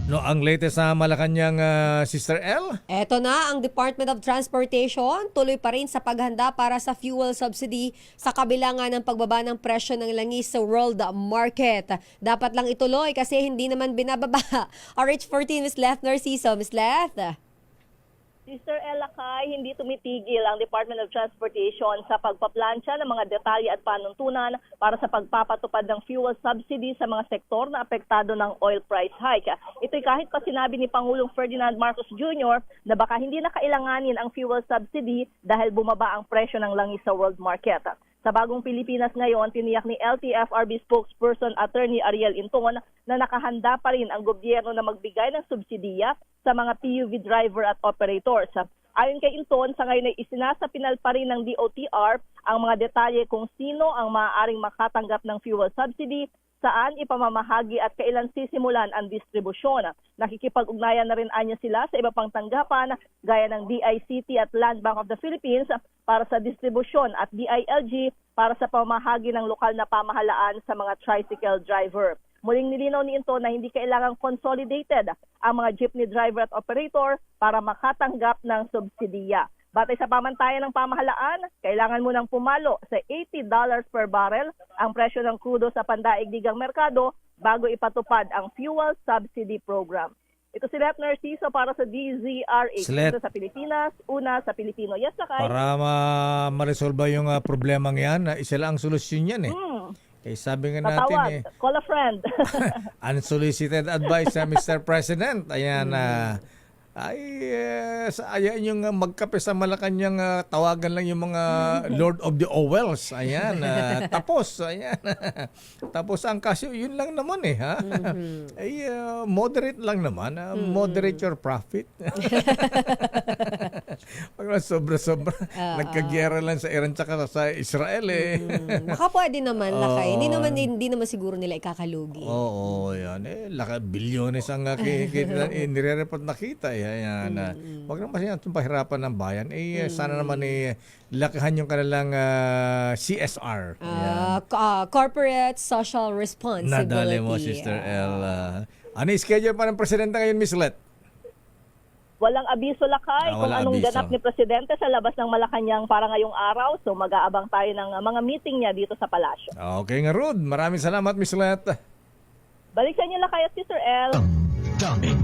No, ang latest sa Malacanang, Sister L? Eto na, ang Department of Transportation tuloy pa rin sa paghanda para sa fuel subsidy sa kabila nga ng pagbaba ng presyo ng langis sa world market. Dapat lang ituloy kasi hindi naman binababa. RH14, Ms. Leth Narciso. Ms. Leth? Sister Ella Kay, hindi tumitigil ang Department of Transportation sa pagpaplansya ng mga detalye at panuntunan para sa pagpapatupad ng fuel subsidy sa mga sektor na apektado ng oil price hike. Ito'y kahit pa sinabi ni Pangulong Ferdinand Marcos Jr. na baka hindi na kailanganin ang fuel subsidy dahil bumaba ang presyo ng langis sa world market. Sa bagong Pilipinas ngayon, tiniyak ni LTFRB spokesperson Attorney Ariel Inton na nakahanda pa rin ang gobyerno na magbigay ng subsidiya sa mga PUV driver at operators. Ayon kay Inton, sa ngayon ay isinasapinal pa rin ng DOTR ang mga detalye kung sino ang maaaring makatanggap ng fuel subsidy, saan ipamamahagi at kailan sisimulan ang distribusyon. Nakikipag-ugnayan na rin anya sila sa iba pang tanggapan gaya ng DICT at Land Bank of the Philippines para sa distribusyon at DILG para sa pamahagi ng lokal na pamahalaan sa mga tricycle driver. Muling nilinaw ni Into na hindi kailangang consolidated ang mga jeepney driver at operator para makatanggap ng subsidiya. Batay sa pamantayan ng pamahalaan, kailangan mo nang pumalo sa $80 per barrel ang presyo ng krudo sa pandaigdigang merkado bago ipatupad ang fuel subsidy program. Ito si Leth Narciso para sa DZRH. Ito sa Pilipinas, una sa Pilipino. Yes, Sakay. Para ma-resolve yung problemang yan, isa lang ang solusyon yan eh. Eh, sabi nga natin Tatawag, call a friend. Unsolicited advice sa Mr. President. Ayan, ayan yung magkape sa Malacanang, tawagan lang yung mga Lord of the Owls. Ayan, tapos. Ayan. Tapos ang kasyo, yun lang naman eh. Ha? Ay, moderate lang naman. Moderate your profit. Pag sobra-sobra, nagkagyera lang sa Iran tsaka sa Israel eh. Baka pwede naman, Lakay. Hindi naman siguro nila ikakalugi. Oo, yan. Bilyones ang nire-report na kita eh. Ayan, wag naman siya itong pahirapan ng bayan. Sana naman lakahan yung kanilang CSR. Corporate Social Responsibility. Nadali mo, Sister L. Ano yung schedule pa ng Presidente ngayon, Miss Let? Walang abiso, Lakay, kung Walang anong abiso. ganap ni Presidente sa labas ng Malacanang para ngayong araw. So mag-aabang tayo ng mga meeting niya dito sa palasyo. Okay nga, Rod. Maraming salamat, Miss Let. Balik sa inyo, Lakay at Sister L. Daming